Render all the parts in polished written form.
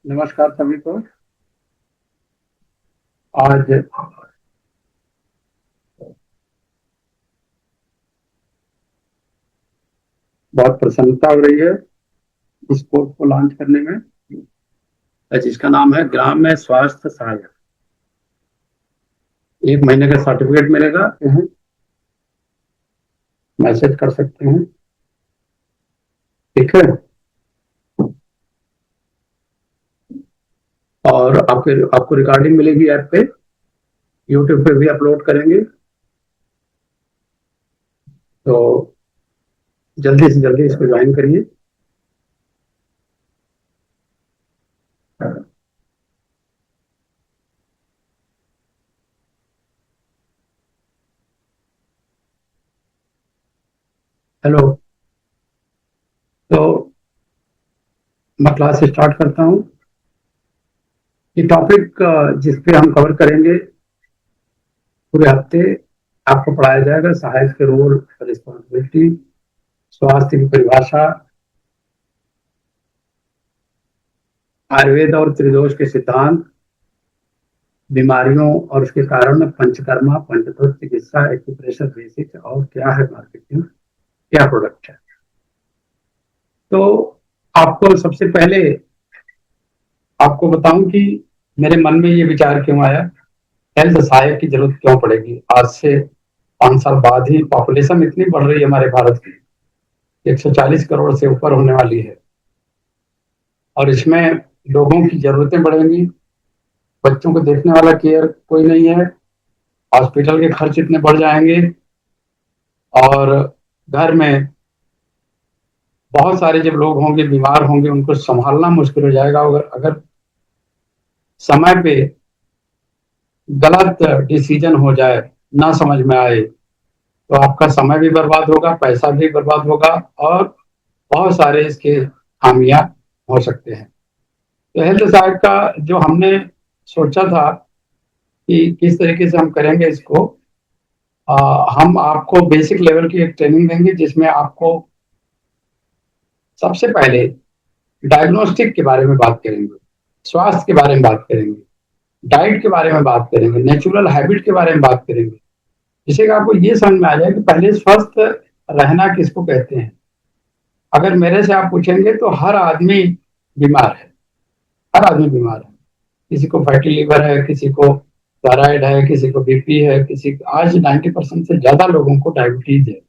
नमस्कार सभी को। आज बहुत प्रसन्नता हो रही है इस कोर्स को लॉन्च करने में, जिसका नाम है ग्राम्य स्वास्थ्य सहायक। 1 महीने का सर्टिफिकेट मिलेगा। मैसेज कर सकते हैं, ठीक है। और आपको रिकॉर्डिंग मिलेगी ऐप पे, यूट्यूब पे भी अपलोड करेंगे। तो जल्दी से जल्दी इसको ज्वाइन करिए। हेलो। तो मैं क्लास स्टार्ट करता हूँ। ये टॉपिक जिस पे हम कवर करेंगे पूरे हफ्ते, आपको पढ़ाया जाएगा सहायक के रोल, रिस्पॉन्सिबिलिटी, स्वास्थ्य की परिभाषा, आयुर्वेद और त्रिदोष के सिद्धांत, बीमारियों और उसके कारण, पंचकर्मा, पंचतत्व, चिकित्सा, एक्यूप्रेशर बेसिक, और क्या है मार्केटिंग, क्या प्रोडक्ट है। तो आपको सबसे पहले आपको बताऊं कि मेरे मन में ये विचार क्यों आया, हेल्थ सहायक की जरूरत क्यों पड़ेगी। आज से 5 साल बाद ही पॉपुलेशन इतनी बढ़ रही है हमारे भारत की, 140 करोड़ से ऊपर होने वाली है, और इसमें लोगों की जरूरतें बढ़ेंगी। बच्चों को देखने वाला केयर कोई नहीं है, हॉस्पिटल के खर्च इतने बढ़ जाएंगे, और घर में बहुत सारे जब लोग होंगे, बीमार होंगे, उनको संभालना मुश्किल हो जाएगा। अगर समय पे गलत डिसीजन हो जाए, ना समझ में आए, तो आपका समय भी बर्बाद होगा, पैसा भी बर्बाद होगा, और बहुत सारे इसके खामियां हो सकते हैं। तो हेल्थ सहायक का जो हमने सोचा था कि किस तरीके से हम करेंगे इसको, हम आपको बेसिक लेवल की एक ट्रेनिंग देंगे, जिसमें आपको सबसे पहले डायग्नोस्टिक के बारे में बात करेंगे, स्वास्थ्य के बारे में बात करेंगे, डाइट के बारे में बात करेंगे, नेचुरल हैबिट के बारे में बात करेंगे, जिससे कि आपको ये समझ में आ जाए कि पहले स्वस्थ रहना किसको कहते हैं। अगर मेरे से आप पूछेंगे तो हर आदमी बीमार है, हर आदमी बीमार है। किसी को फैटी लिवर है, किसी को थायराइड है, किसी को बीपी है, आज 90% से ज्यादा लोगों को डायबिटीज है।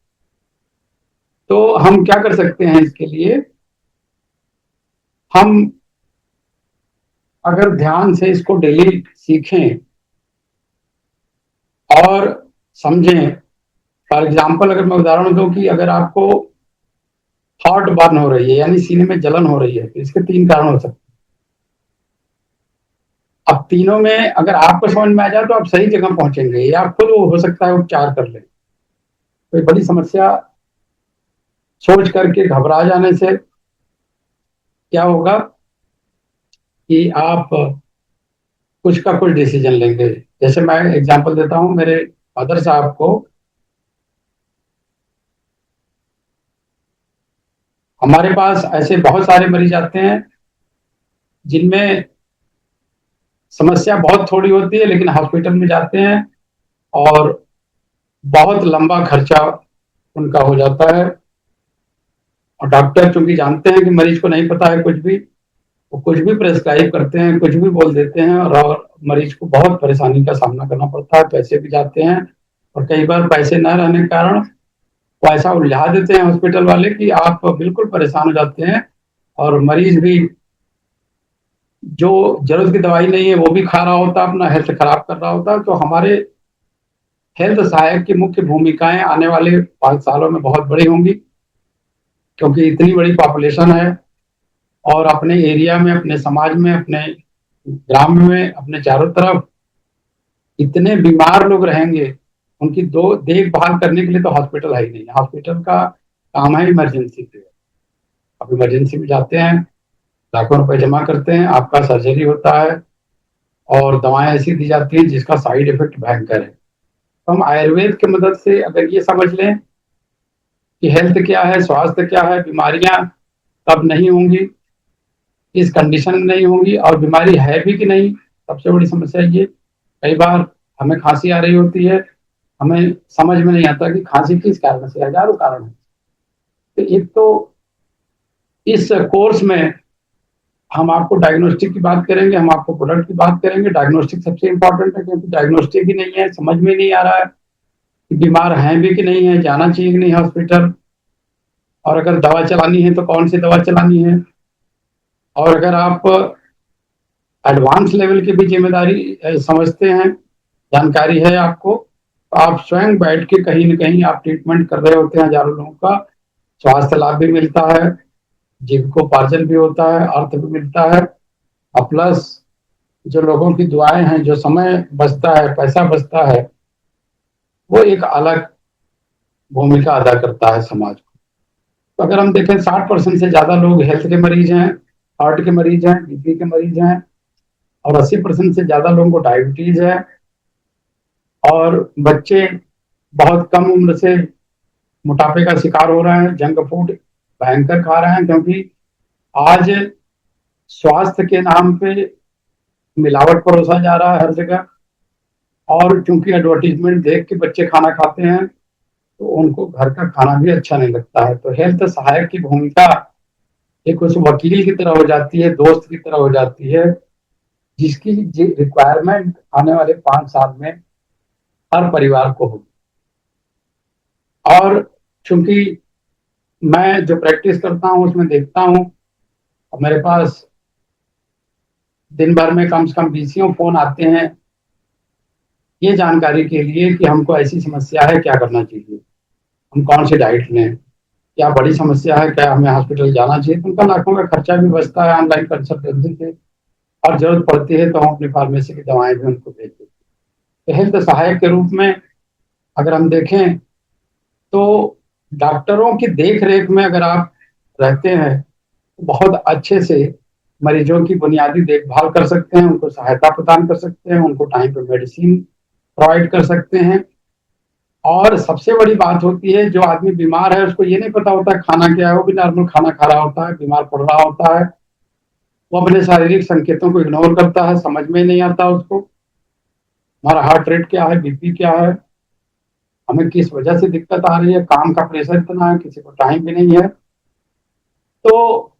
तो हम क्या कर सकते हैं इसके लिए, हम अगर ध्यान से इसको डेली सीखें और समझें। फॉर एग्जाम्पल अगर मैं उदाहरण दूं कि अगर आपको हार्ट बर्न हो रही है, यानी सीने में जलन हो रही है, तो इसके 3 कारण हो सकते हैं। अब तीनों में अगर आपको समझ में आ जाए तो आप सही जगह पहुंचेंगे, या खुद वो हो सकता है उपचार कर ले। कोई बड़ी समस्या सोच करके घबरा जाने से क्या होगा कि आप कुछ का कुछ डिसीजन लेंगे। जैसे मैं एग्जांपल देता हूं, मेरे फादर साहब को, हमारे पास ऐसे बहुत सारे मरीज आते हैं जिनमें समस्या बहुत थोड़ी होती है, लेकिन हॉस्पिटल में जाते हैं और बहुत लंबा खर्चा उनका हो जाता है। और डॉक्टर चूंकि जानते हैं कि मरीज को नहीं पता है कुछ भी, वो कुछ भी प्रेस्क्राइब करते हैं, कुछ भी बोल देते हैं, और मरीज को बहुत परेशानी का सामना करना पड़ता है। पैसे भी जाते हैं, और कई बार पैसे न रहने के कारण वो ऐसा उलझा देते हैं हॉस्पिटल वाले कि आप बिल्कुल परेशान हो जाते हैं, और मरीज भी जो जरूरत की दवाई नहीं है वो भी खा रहा होता, अपना हेल्थ खराब कर रहा होता। तो हमारे हेल्थ सहायक की मुख्य भूमिकाएं आने वाले 5 सालों में बहुत बड़ी होंगी, क्योंकि इतनी बड़ी पॉपुलेशन है, और अपने एरिया में, अपने समाज में, अपने ग्राम में, अपने चारों तरफ इतने बीमार लोग रहेंगे, उनकी दो देखभाल करने के लिए तो हॉस्पिटल है ही नहीं। हॉस्पिटल का काम है इमरजेंसी पे। अब इमरजेंसी में जाते हैं, लाखों रुपए जमा करते हैं, आपका सर्जरी होता है, और दवाएं ऐसी दी जाती हैं जिसका साइड इफेक्ट भयंकर है। तो हम आयुर्वेद की मदद से अगर ये समझ लें कि हेल्थ क्या है, स्वास्थ्य क्या है, बीमारियां कब नहीं होंगी, इस कंडीशन में नहीं होंगी और बीमारी है भी कि नहीं, सबसे बड़ी समस्या ये। कई बार हमें खांसी आ रही होती है, हमें समझ में नहीं आता कि खांसी किस कारण से, हजारों कारण है। तो एक तो इस कोर्स में हम आपको डायग्नोस्टिक की बात करेंगे, हम आपको प्रोडक्ट की बात करेंगे। डायग्नोस्टिक सबसे इंपॉर्टेंट है, क्योंकि डायग्नोस्टिक ही नहीं है, समझ में नहीं आ रहा है कि बीमार हैं भी कि नहीं है, जाना चाहिए कि नहीं हॉस्पिटल, और अगर दवा चलानी है तो कौन सी दवा चलानी है। और अगर आप एडवांस लेवल की भी जिम्मेदारी समझते हैं, जानकारी है आपको, तो आप स्वयं बैठ के कहीं ना कहीं आप ट्रीटमेंट कर रहे होते हैं हजारों लोगों का, स्वास्थ्य लाभ भी मिलता है, जीविकोपार्जन भी होता है, अर्थ भी मिलता है, और प्लस जो लोगों की दुआएं हैं, जो समय बचता है, पैसा बचता है, वो एक अलग भूमिका अदा करता है समाज को। तो अगर हम देखें 60% से ज्यादा लोग हेल्थ के मरीज हैं, हार्ट के मरीज हैं, बीपी के मरीज हैं, और 80% से ज्यादा लोगों को डायबिटीज है। और बच्चे बहुत कम उम्र से मोटापे का शिकार हो रहे हैं, जंक फूड भयंकर खा रहे हैं, क्योंकि आज स्वास्थ्य के नाम पे मिलावट परोसा जा रहा है हर जगह। और क्योंकि एडवर्टीजमेंट देख के बच्चे खाना खाते हैं, तो उनको घर का खाना भी अच्छा नहीं लगता है। तो हेल्थ सहायक की भूमिका एक उस वकील की तरह हो जाती है, दोस्त की तरह हो जाती है, जिसकी रिक्वायरमेंट आने वाले 5 साल में हर परिवार को होगी। और चूंकि मैं जो प्रैक्टिस करता हूँ उसमें देखता हूँ, मेरे पास दिन भर में कम से कम 20 फोन आते हैं ये जानकारी के लिए कि हमको ऐसी समस्या है, क्या करना चाहिए, हम कौन सी डाइट लें, क्या बड़ी समस्या है, क्या हमें हॉस्पिटल जाना चाहिए। तो उनका लाखों का खर्चा भी बचता है ऑनलाइन कंसल्टेंसी से, और जरूरत पड़ती है तो हम अपनी फार्मेसी की दवाएं भी उनको भेज देते हैं। तो हेल्थ सहायक के रूप में अगर हम देखें, तो डॉक्टरों की देख रेख में अगर आप रहते हैं तो बहुत अच्छे से मरीजों की बुनियादी देखभाल कर सकते हैं, उनको सहायता प्रदान कर सकते हैं, उनको टाइम पे मेडिसिन प्रोवाइड कर सकते हैं। और सबसे बड़ी बात होती है, जो आदमी बीमार है उसको ये नहीं पता होता खाना क्या है, वो भी नॉर्मल खाना खा रहा होता है, बीमार पड़ रहा होता है, वो अपने शारीरिक संकेतों को इग्नोर करता है, समझ में नहीं आता उसको हमारा हार्ट रेट क्या है, बीपी क्या है, हमें किस वजह से दिक्कत आ रही है, काम का प्रेशर इतना है, किसी को टाइम भी नहीं है। तो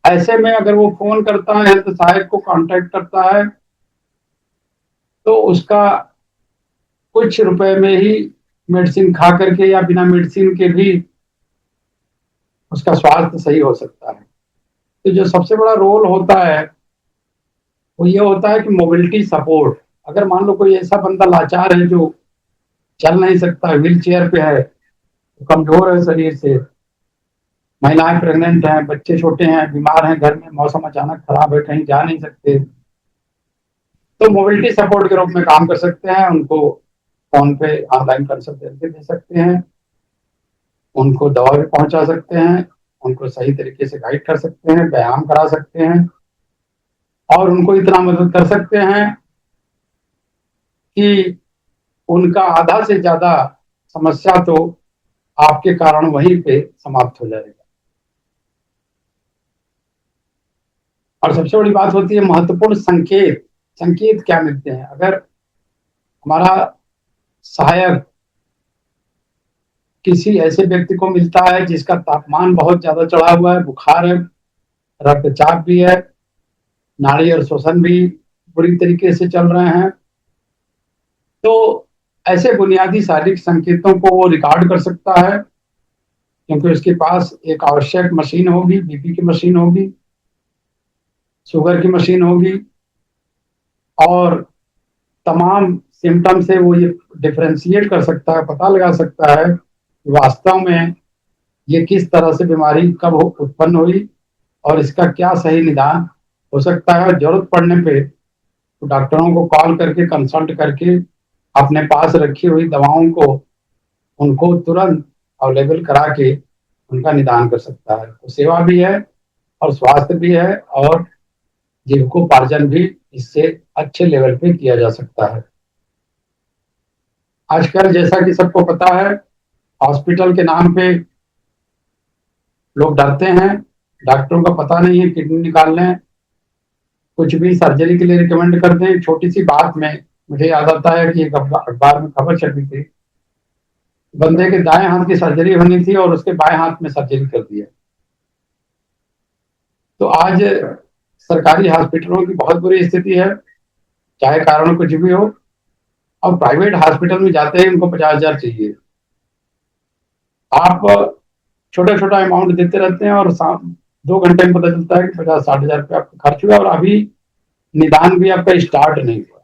ऐसे में अगर वो फोन करता है, हेल्थ सहायक को कांटेक्ट करता है, तो उसका कुछ रुपए में ही मेडिसिन खा करके या बिना मेडिसिन के भी उसका स्वास्थ्य सही हो सकता है। तो जो सबसे बड़ा रोल होता है वो ये होता है कि मोबिलिटी सपोर्ट। अगर मान लो कोई ऐसा बंदा लाचार है जो चल नहीं सकता, व्हील चेयर पे है, तो कमजोर है शरीर से, महिलाएं प्रेग्नेंट हैं, बच्चे छोटे हैं, बीमार हैं, घर में मौसम अचानक खराब है, कहीं जा नहीं सकते, तो मोबिलिटी सपोर्ट के रूप में काम कर सकते हैं। उनको फोन पे ऑनलाइन कंसल्टेंसी दे सकते हैं, उनको दवा भी पहुंचा सकते हैं, उनको सही तरीके से गाइड कर सकते हैं, व्यायाम करा सकते हैं, और उनको इतना मदद कर सकते हैं कि उनका आधा से ज्यादा समस्या तो आपके कारण वहीं पे समाप्त हो जाएगा। और सबसे बड़ी बात होती है महत्वपूर्ण संकेत। संकेत क्या मिलते हैं? अगर हमारा सहायक किसी ऐसे व्यक्ति को मिलता है जिसका तापमान बहुत ज्यादा चढ़ा हुआ है, बुखार है, रक्तचाप भी है, नाड़ी और श्वसन भी बुरी तरीके से चल रहे हैं, तो ऐसे बुनियादी शारीरिक संकेतों को वो रिकॉर्ड कर सकता है, क्योंकि उसके पास एक आवश्यक मशीन होगी, बीपी की मशीन होगी, शुगर की मशीन होगी, और तमाम सिम्टम से वो ये डिफ्रेंशिएट कर सकता है, पता लगा सकता है कि वास्तव में ये किस तरह से बीमारी कब उत्पन्न हुई और इसका क्या सही निदान हो सकता है। और जरूरत पड़ने पे तो डॉक्टरों को कॉल करके कंसल्ट करके अपने पास रखी हुई दवाओं को उनको तुरंत अवेलेबल करा के उनका निदान कर सकता है। तो सेवा भी है और स्वास्थ्य भी है, और जीविकोपार्जन भी इससे अच्छे लेवल पे किया जा सकता है। आजकल जैसा कि सबको पता है, हॉस्पिटल के नाम पे लोग डरते हैं, डॉक्टरों का पता नहीं है, किडनी निकाल लें, कुछ भी सर्जरी के लिए रिकमेंड करते हैं। छोटी सी बात में मुझे याद आता है कि एक अखबार में खबर छपी थी, बंदे के दाएं हाथ की सर्जरी होनी थी और उसके बाएं हाथ में सर्जरी कर दिया। तो आज सरकारी हॉस्पिटलों की बहुत बुरी स्थिति है, चाहे कारण कुछ भी हो। और प्राइवेट हॉस्पिटल में जाते हैं, उनको 50,000 चाहिए। आप छोटा छोटा अमाउंट देते रहते हैं और 2 घंटे में पता चलता है कि 50-60 हजार रुपये आपका खर्च हुआ और अभी निदान भी आपका स्टार्ट नहीं हुआ।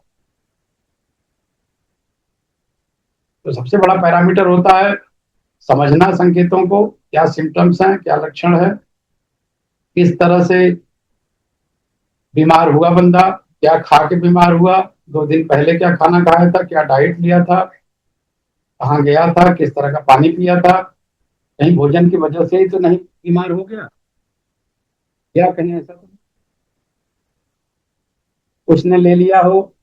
तो सबसे बड़ा पैरामीटर होता है समझना संकेतों को, क्या सिम्टम्स हैं, क्या लक्षण है, किस तरह से बीमार हुआ बंदा, क्या खा के बीमार हुआ, 2 दिन पहले क्या खाना खाया था, क्या डाइट लिया था, कहाँ गया था, किस तरह का पानी पिया था, कहीं भोजन की वजह से ही तो नहीं बीमार हो गया, या कहीं ऐसा तो उसने ले लिया हो।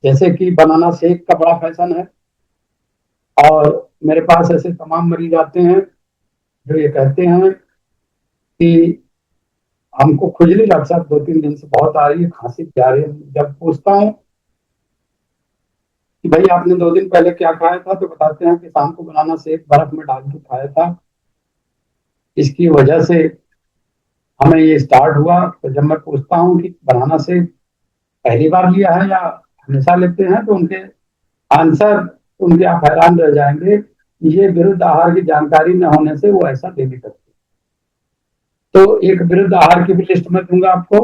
जैसे कि बनाना शेक का बड़ा फैशन है, और मेरे पास ऐसे तमाम मरीज आते हैं जो ये कहते हैं कि हमको खुजली डॉक्टर साहब 2-3 दिन से बहुत आ रही है, खांसी भी आ रही है। जब पूछता हूँ कि भाई आपने 2 दिन पहले क्या खाया था, तो बताते हैं कि शाम को बनाना शेक बर्फ में डाल के खाया था, इसकी वजह से हमें ये स्टार्ट हुआ। तो जब मैं पूछता हूँ कि बनाना शेक पहली बार लिया है या हमेशा लेते हैं, तो उनके आंसर उनके आप हैरान रह जाएंगे। ये विरुद्ध आहार की जानकारी न होने से वो ऐसा डेली करते हैं। तो एक विरुद्ध आहार की भी लिस्ट में दूंगा आपको,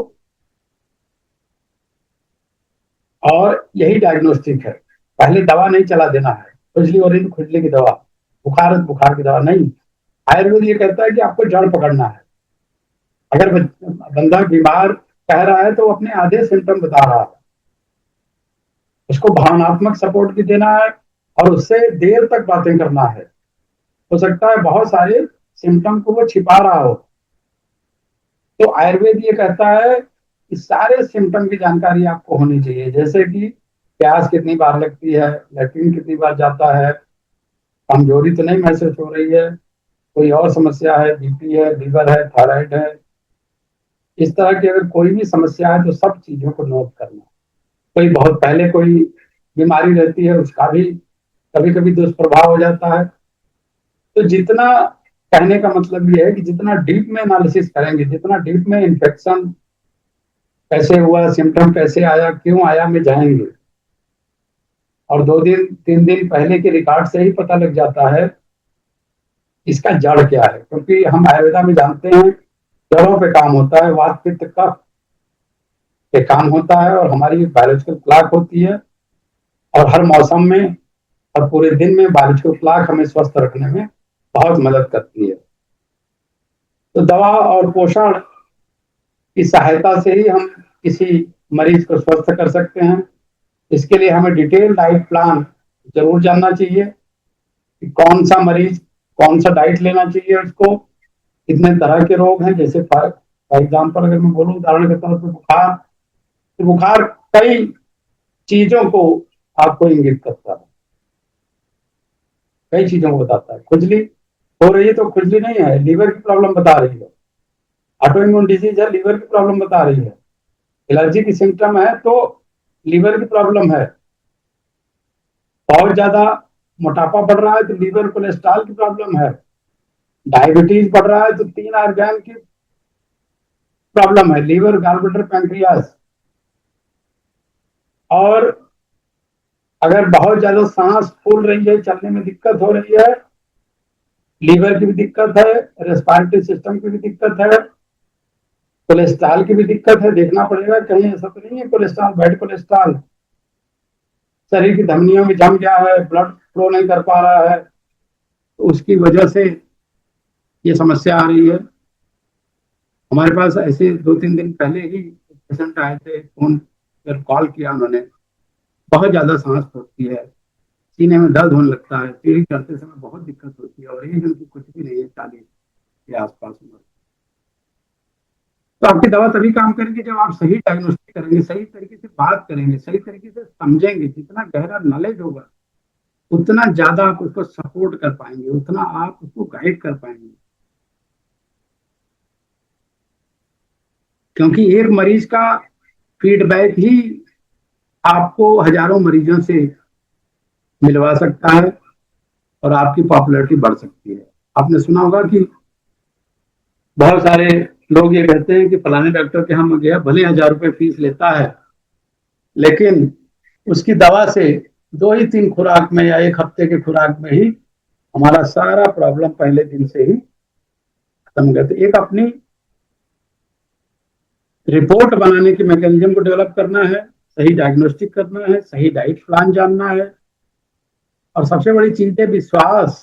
और यही डायग्नोस्टिक है। पहले दवा नहीं चला देना है, खुजली हो रही तो खुजली की दवा, बुखार है तो बुखार की दवा नहीं। आयुर्वेद ये कहता है कि आपको जड़ पकड़ना है। अगर बंदा बीमार कह रहा है तो वो अपने आधे सिम्टम बता रहा है, उसको भावनात्मक सपोर्ट भी देना है और उससे देर तक बातें करना है। हो सकता है बहुत सारे सिम्टम को वो छिपा रहा हो। तो आयुर्वेद ये कहता है कि सारे सिम्टम की जानकारी आपको होनी चाहिए, जैसे कि प्यास कितनी बार लगती है, लैट्रिन कितनी बार जाता है, कमजोरी तो नहीं महसूस हो रही है, कोई और समस्या है, बीपी है, लीवर है, थायराइड है। इस तरह की अगर कोई भी समस्या है तो सब चीजों को नोट करना। कोई बहुत पहले कोई बीमारी रहती है, उसका भी कभी कभी दुष्प्रभाव हो जाता है। तो जितना, कहने का मतलब ये है कि जितना डीप में एनालिसिस करेंगे, जितना डीप में इन्फेक्शन कैसे हुआ, सिम्टम कैसे आया, क्यों आया, में जाएंगे, और 2 दिन 3 दिन पहले के रिकॉर्ड से ही पता लग जाता है इसका जड़ क्या है। क्योंकि हम आयुर्वेदा में जानते हैं जड़ों पे काम होता है, वात पित्त कफ पे काम होता है, और हमारी बायोलॉजिकल क्लॉक होती है। और हर मौसम में और पूरे दिन में बायोलॉजिकल क्लॉक हमें स्वस्थ रखने में बहुत मदद करती है। तो दवा और पोषण की सहायता से ही हम किसी मरीज को स्वस्थ कर सकते हैं। इसके लिए हमें डिटेल डाइट प्लान जरूर जानना चाहिए कि कौन सा मरीज कौन सा डाइट लेना चाहिए उसको, कितने तरह के रोग हैं। जैसे फॉर एग्जाम्पल अगर मैं बोलूँ उदाहरण के तौर पर बुखार, तो बुखार कई चीजों को आपको इंगित करता है, कई चीजों को बताता है। खुजली हो रही है तो खुजली नहीं है, लीवर की प्रॉब्लम बता रही है। ऑटो इम्यून डिजीज है, लीवर की प्रॉब्लम बता रही है। एलर्जी की सिम्टम है तो लीवर की प्रॉब्लम है। बहुत ज्यादा मोटापा बढ़ रहा है तो लीवर कोलेस्ट्रॉल की प्रॉब्लम है। डायबिटीज बढ़ रहा है तो 3 ऑर्गन की प्रॉब्लम है, लीवर, गॉलब्लैडर, पैंक्रियास। और अगर बहुत ज्यादा सांस फूल रही है, चलने में दिक्कत हो रही है, लीवर की भी दिक्कत है, रेस्पिरेटरी सिस्टम की भी दिक्कत है, कोलेस्ट्रॉल की भी दिक्कत है। देखना पड़ेगा कहीं ऐसा तो नहीं है कोलेस्ट्रॉल, बैड कोलेस्ट्रॉल शरीर की धमनियों में जम गया है, ब्लड फ्लो नहीं कर पा रहा है, तो उसकी वजह से ये समस्या आ रही है। हमारे पास ऐसे 2-3 दिन पहले ही पेशेंट आए थे, फोन पर कॉल किया उन्होंने, बहुत ज्यादा सांस फूलती है, सीने में दर्द होने लगता है, सीढ़ी चढ़ते समय बहुत दिक्कत होती है, और एज उनकी कुछ भी नहीं है, 40 के आसपास उम्र। तो आपकी दवा तभी काम करेगी जब आप सही डायग्नोस्टिक करेंगे, सही तरीके से बात करेंगे, सही तरीके से समझेंगे। जितना गहरा नॉलेज होगा उतना ज्यादा आप उसको सपोर्ट कर पाएंगे, उतना आप उसको गाइड कर पाएंगे। क्योंकि एक मरीज का फीडबैक ही आपको हजारों मरीजों से मिलवा सकता है और आपकी पॉपुलैरिटी बढ़ सकती है। आपने सुना होगा कि बहुत सारे लोग ये कहते हैं कि फलाने डॉक्टर के यहाँ मैं गया, भले 1,000 रुपये फीस लेता है, लेकिन उसकी दवा से 2 ही 3 खुराक में या 1 हफ्ते के खुराक में ही हमारा सारा प्रॉब्लम पहले दिन से ही खत्म कर। तो एक अपनी रिपोर्ट बनाने की मैकेनिज्म को डेवलप करना है, सही डायग्नोस्टिक करना है, सही डाइट प्लान जानना है, और सबसे बड़ी चीज है विश्वास।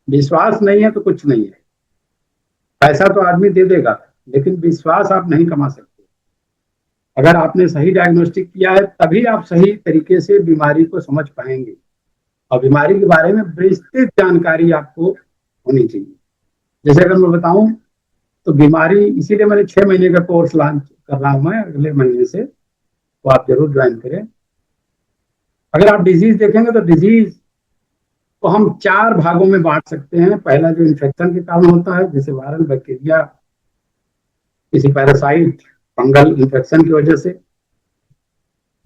विश्वास नहीं है तो कुछ नहीं है। पैसा तो आदमी दे देगा, लेकिन विश्वास आप नहीं कमा सकते। अगर आपने सही डायग्नोस्टिक किया है तभी आप सही तरीके से बीमारी को समझ पाएंगे, और बीमारी के बारे में विस्तृत जानकारी आपको होनी चाहिए। जैसे अगर मैं बताऊं तो बीमारी, इसीलिए मैंने 6 महीने का कोर्स लॉन्च कर रहा हूं मैं अगले महीने से, तो आप जरूर ज्वाइन करें। अगर आप डिजीज देखेंगे तो डिजीज को हम 4 भागों में बांट सकते हैं। पहला जो इन्फेक्शन के कारण होता है, जैसे वायरल, बैक्टीरिया, किसी पैरासाइट, फंगल इन्फेक्शन की वजह से।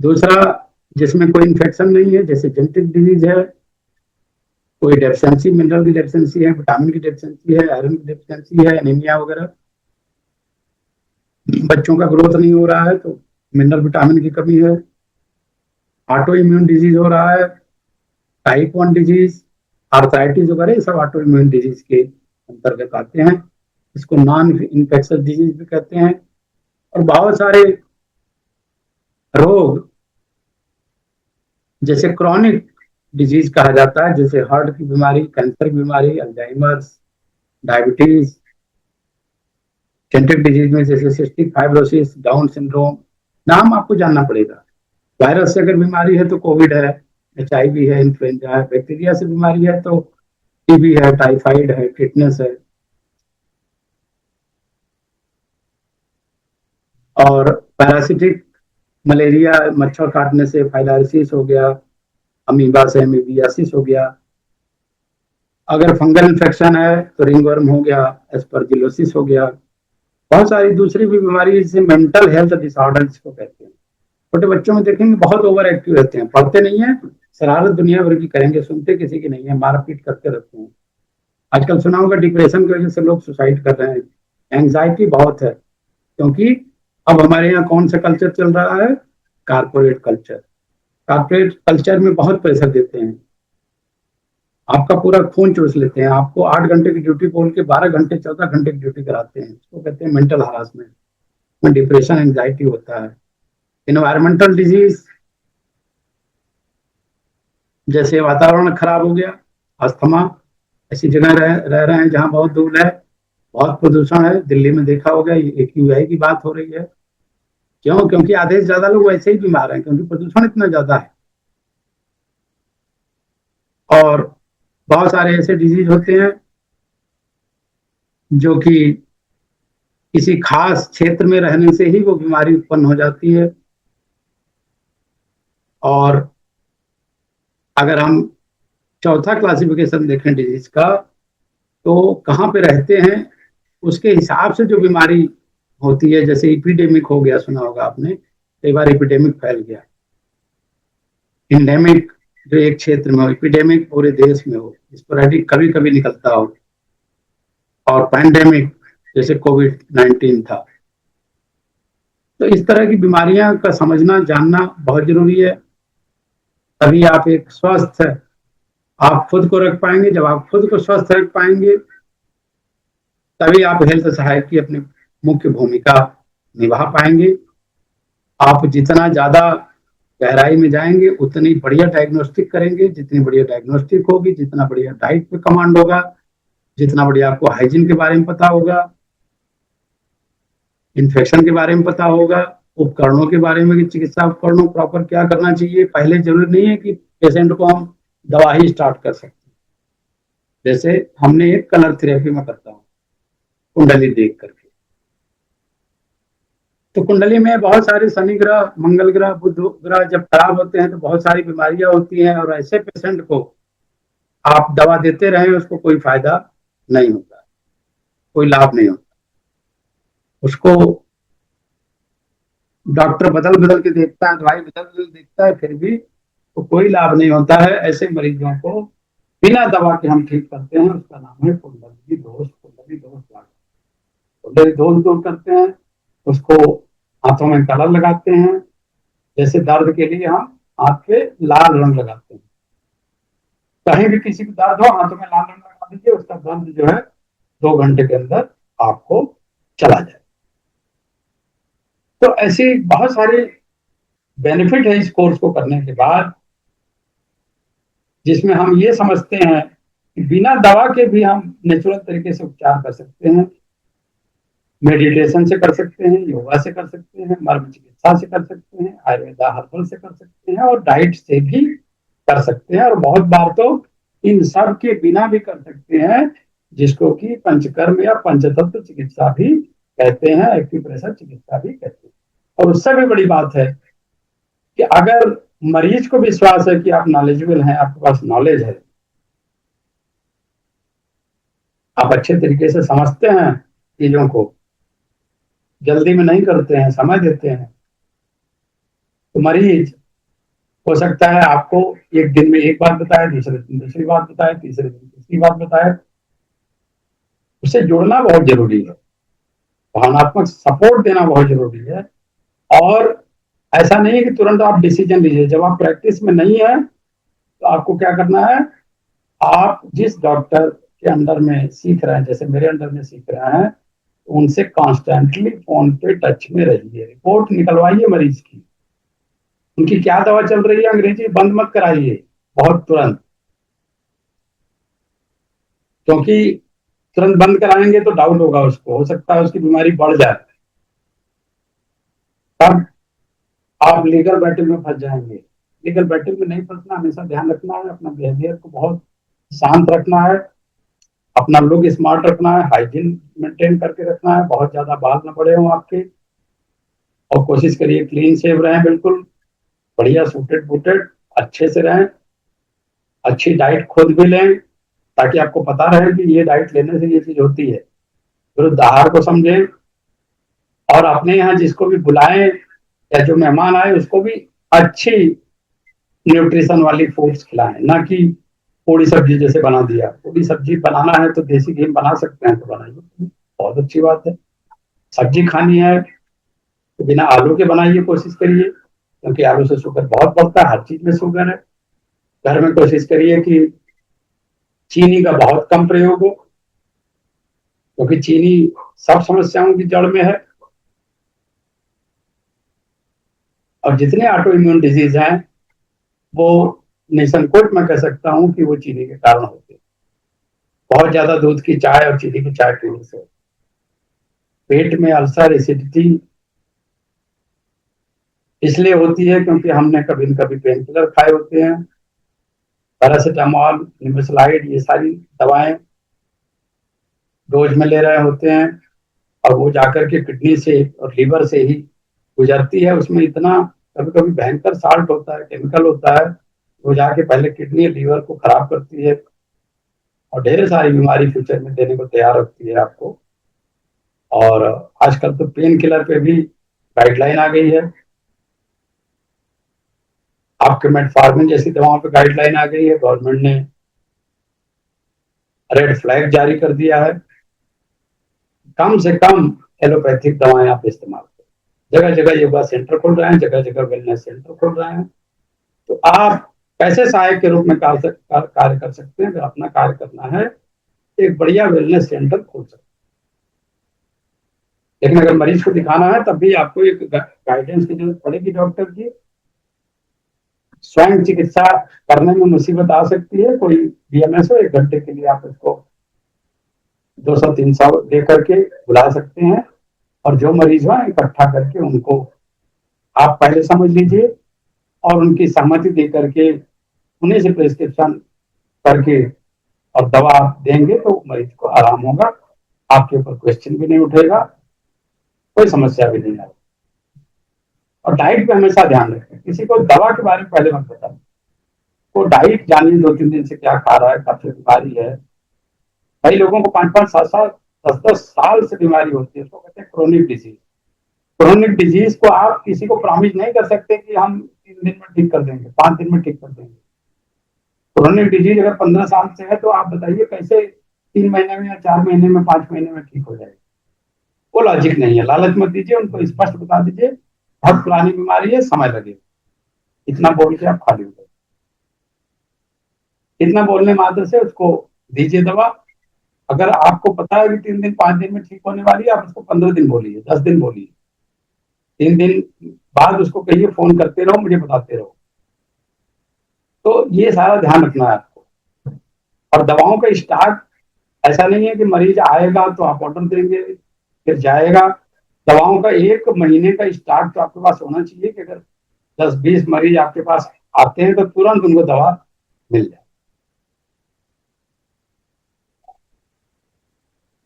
दूसरा जिसमें कोई इन्फेक्शन नहीं है, जैसे जेनेटिक डिजीज है, कोई डेफिशिएंसी, मिनरल की डेफिशिएंसी है, विटामिन की डेफिशिएंसी है, आयरन की डेफिशिएंसी है, एनीमिया वगैरह। बच्चों का ग्रोथ नहीं हो रहा है तो मिनरल विटामिन की कमी है। ऑटो इम्यून डिजीज हो रहा है, टाइप 1 डिजीज, आर्थराइटिस वगैरह, ये सब ऑटो इम्यून डिजीज के अंतर्गत आते हैं। इसको नॉन इन्फेक्शियस डिजीज भी कहते हैं। और बहुत सारे रोग जैसे क्रॉनिक डिजीज कहा जाता है, जैसे हार्ट की बीमारी, कैंसर की बीमारी, अल्जाइमर्स, डायबिटीज। जेनेटिक डिजीज में जैसे सिस्टिक फाइब्रोसिस, डाउन सिंड्रोम, नाम आपको जानना पड़ेगा। वायरस से अगर बीमारी है तो कोविड है, HIV है, इन्फ्लुएंजा है। बैक्टीरिया से बीमारी है तो टीबी है, टाइफाइड है, टिटनेस है। और पैरासिटिक मलेरिया, मच्छर काटने से फाइलारिसिस हो गया, अमीबा से एमीबियासिस हो गया। अगर फंगल इन्फेक्शन है तो रिंगवर्म हो गया, एस्परजिलोसिस हो गया। बहुत सारी दूसरी भी बीमारी, जैसे मेंटल हेल्थ डिसऑर्डर जिसको कहते हैं। छोटे बच्चों में देखेंगे बहुत ओवर एक्टिव रहते हैं, पढ़ते नहीं है, शरारत दुनिया भर की करेंगे, सुनते किसी की नहीं है, मारपीट करते रहते हैं। आजकल सुना होगा डिप्रेशन की वजह से लोग सुसाइड कर रहे हैं। एंग्जाइटी बहुत है, क्योंकि अब हमारे यहाँ कौन सा कल्चर चल रहा है? Corporate culture. कारपोरेट कल्चर में बहुत प्रेशर देते हैं, आपका पूरा खून चूस लेते हैं, आपको 8 घंटे की ड्यूटी बोल के 12 घंटे 14 घंटे की ड्यूटी कराते हैं। इसको कहते हैं मेंटल हरासमेंट, में डिप्रेशन, एंग्जाइटी होता है। इन्वायरमेंटल डिजीज, जैसे वातावरण खराब हो गया, अस्थमा, ऐसी जगह रह रहे हैं जहाँ बहुत धूल है, बहुत प्रदूषण है। दिल्ली में देखा होगा, एक यूआई की बात हो रही है। क्यों? क्योंकि आधे से ज्यादा लोग वैसे ही बीमार हैं, क्योंकि प्रदूषण इतना ज्यादा है। और बहुत सारे ऐसे डिजीज होते हैं जो कि किसी खास क्षेत्र में रहने से ही वो बीमारी उत्पन्न हो जाती है। और अगर हम चौथा क्लासिफिकेशन देखें डिजीज का, तो कहाँ पे रहते हैं उसके हिसाब से जो बीमारी होती है। जैसे इपिडेमिक हो गया, सुना होगा आपने, कई बार इपिडेमिक फैल गया। इंडेमिक जो एक क्षेत्र में हो, एपिडेमिक पूरे देश में हो, स्पोरेडिक कभी कभी निकलता हो, और पैंडेमिक जैसे कोविड-19 था। तो इस तरह की बीमारियां का समझना, जानना बहुत जरूरी है। तभी आप एक स्वस्थ, आप खुद को रख पाएंगे। जब आप खुद को स्वस्थ रख पाएंगे तभी आप हेल्थ सहायक की अपनी मुख्य भूमिका निभा पाएंगे। आप जितना ज्यादा गहराई में जाएंगे उतनी बढ़िया डायग्नोस्टिक करेंगे। जितनी बढ़िया डायग्नोस्टिक होगी, जितना बढ़िया डाइट पे कमांड होगा, जितना बढ़िया आपको हाइजीन के बारे में पता होगा, इन्फेक्शन के बारे में पता होगा, उपकरणों के बारे में कि चिकित्सा उपकरणों प्रॉपर क्या करना चाहिए। पहले जरूरी नहीं है कि पेशेंट को हम दवा ही स्टार्ट कर सकते हैं। जैसे हमने एक कलर थेरेपी में करता हूँ, कुंडली देख करके। तो कुंडली में बहुत सारे शनि ग्रह, मंगल ग्रह, बुध ग्रह जब खराब होते हैं तो बहुत सारी बीमारियां होती हैं, और ऐसे पेशेंट को आप दवा देते रहे, उसको कोई फायदा नहीं होता, कोई लाभ नहीं होता। उसको डॉक्टर बदल बदल के देखता है, दवाई बदल बदल देखता है, फिर भी तो कोई लाभ नहीं होता है। ऐसे मरीजों को बिना दवा के हम ठीक करते हैं, उसका नाम है कुंडली दोष। कुंडली दोष कुंडली दोष दूर करते हैं, उसको हाथों में कलर लगाते हैं। जैसे दर्द के लिए हम हाथ पे लाल रंग लगाते हैं, कहीं भी किसी को दर्द हो हाथों में लाल रंग लगा दीजिए, उसका दर्द जो है 2 घंटे के अंदर आपको चला जाए। तो ऐसी बहुत सारी बेनिफिट है इस कोर्स को करने के बाद, जिसमें हम ये समझते हैं कि बिना दवा के भी हम नेचुरल तरीके से उपचार कर सकते हैं। मेडिटेशन से कर सकते हैं, योगा से कर सकते हैं, मर्म चिकित्सा से कर सकते हैं, आयुर्वेदा हर्बल से कर सकते हैं, और डाइट से भी कर सकते हैं। और बहुत बार तो इन सब के बिना भी कर सकते हैं, जिसको कि पंचकर्म या पंचतत्व चिकित्सा भी कहते हैं, एक्यूप्रेशर चिकित्सा भी कहते हैं। और उससे भी बड़ी बात है कि अगर मरीज को विश्वास है कि आप नॉलेजेबल हैं, आपके पास नॉलेज है, आप अच्छे तरीके से समझते हैं चीजों को, जल्दी में नहीं करते हैं, समय देते हैं, तो मरीज हो सकता है आपको एक दिन में एक बात बताए, दूसरे दिन दूसरी बात बताए, तीसरे दिन तीसरी बात बताए। उससे जुड़ना बहुत जरूरी है, भावनात्मक सपोर्ट देना बहुत जरूरी है। और ऐसा नहीं है कि तुरंत आप डिसीजन लीजिए। जब आप प्रैक्टिस में नहीं है तो आपको क्या करना है, आप जिस डॉक्टर के अंडर में सीख रहे हैं, जैसे मेरे अंडर में सीख रहे हैं, तो उनसे कॉन्स्टेंटली फोन पे टच में रहिए, रिपोर्ट निकलवाइए मरीज की, उनकी क्या दवा चल रही है, अंग्रेजी बंद मत कराइए बहुत तुरंत, क्योंकि तुरंत बंद कराएंगे तो डाउट होगा उसको, हो सकता है उसकी बीमारी बढ़ जाए, तब आप लीगल बैटल में फंस जाएंगे। लीगल बैटल में नहीं फंसना, हमेशा ध्यान रखना है, अपना बिहेवियर को बहुत शांत रखना है, अपना लुक स्मार्ट रखना है, हाइजीन मेंटेन करके रखना है, बहुत ज्यादा बाल न पड़े हों आपके, और कोशिश करिए क्लीन शेव रहें, बिल्कुल बढ़िया सूटेड बूटेड, अच्छे से रहें, अच्छी डाइट खुद भी लें, ताकि आपको पता रहे कि ये डाइट लेने से ये चीज होती है। विरुद्ध आहार को समझें, और अपने यहाँ जिसको भी बुलाएं या जो मेहमान आए उसको भी अच्छी न्यूट्रिशन वाली फूड्स खिलाएं, ना कि पूरी सब्जी जैसे बना दिया। पूरी सब्जी बनाना है तो देसी घी में बना सकते हैं तो बनाइए, बहुत अच्छी बात है। सब्जी खानी है तो बिना आलू के बनाइए, कोशिश करिए, क्योंकि आलू से शुगर बहुत बढ़ता है, हर चीज में शुगर है। घर में कोशिश करिए कि चीनी का बहुत कम प्रयोग हो, क्योंकि चीनी सब समस्याओं की जड़ में है। और जितने ऑटो इम्यून डिजीज हैं वो निसंकोच मैं कह सकता हूं कि वो चीनी के कारण होते हैं। बहुत ज्यादा दूध की चाय और चीनी की चाय पीने से पेट में अल्सर, एसिडिटी इसलिए होती है क्योंकि हमने कभी न कभी पेन किलर खाए होते हैं, पैरासिटामोल, निमेसुलाइड, ये सारी दवाएं डोज में ले रहे होते हैं, और वो जाकर के किडनी से और लीवर से ही गुजरती है। उसमें इतना कभी कभी भयंकर साल्ट होता है, केमिकल होता है, वो जाके पहले किडनी और लीवर को खराब करती है, और ढेर सारी बीमारी फ्यूचर में देने को तैयार रखती है आपको। और आजकल तो पेन किलर पे भी गाइडलाइन आ गई है, आपके मेटफॉर्मिन जैसी दवाओं पे गाइडलाइन आ गई है, गवर्नमेंट ने रेड फ्लैग जारी कर दिया है। कम से कम एलोपैथिक दवाएं आप इस्तेमाल करें। जगह जगह योगा सेंटर खोल रहे हैं, जगह जगह वेलनेस सेंटर खोल रहे हैं, तो आप कैसे सहायक के रूप में कार्य कर सकते हैं। अगर अपना कार्य करना है एक बढ़िया वेलनेस सेंटर खोल सकते हैं, लेकिन अगर मरीज को दिखाना है तब भी आपको एक गाइडेंस की जरूरत पड़ेगी डॉक्टर की। स्वयं चिकित्सा करने में मुसीबत आ सकती है, कोई बीएमएस हो 1 घंटे के लिए आप उसको 200-300 दे करके बुला सकते हैं, और जो मरीज हो इकट्ठा करके उनको आप पहले समझ लीजिए, और उनकी सहमति दे करके उन्हीं से प्रिस्क्रिप्शन करके और दवा देंगे तो मरीज को आराम होगा, आपके ऊपर क्वेश्चन भी नहीं उठेगा, कोई समस्या भी नहीं आएगी। और डाइट पे हमेशा ध्यान रखें, किसी को दवा के बारे में पहले मत बताएं, वो डाइट जानिए 2-3 दिन से क्या खा रहा है, कब से बीमारी है। कई लोगों को 5-5, 7-7, 10-10 साल से बीमारी होती है, उसको कहते हैं क्रोनिक डिजीज। क्रोनिक डिजीज को आप किसी को प्रॉमिस नहीं कर सकते कि हम 3 दिन में ठीक कर देंगे, 5 दिन में ठीक कर देंगे। क्रोनिक डिजीज अगर 15 साल से है तो आप बताइए कैसे 3 महीने में या 4 महीने में 5 महीने में ठीक हो जाएगी। वो लॉजिक नहीं है। लालच मत दीजिए, उनको स्पष्ट बता दीजिए बहुत पुरानी बीमारी है, समय लगेगा, इतना बोल के आप खाली हो जाए। इतना बोलने मात्र से उसको दीजिए दवा। अगर आपको पता है कि 3 दिन 5 दिन में ठीक होने वाली है, आप उसको 15 दिन बोलिए, 10 दिन बोलिए। 3 दिन बाद उसको कहिए फोन करते रहो, मुझे बताते रहो। तो ये सारा ध्यान रखना है आपको। और दवाओं का स्टॉक ऐसा नहीं है कि मरीज आएगा तो आप ऑर्डर देंगे फिर जाएगा। दवाओं का 1 महीने का स्टॉक तो आपके पास होना चाहिए कि अगर 10-20 मरीज आपके पास आते हैं तो तुरंत उनको दवा मिल जाए।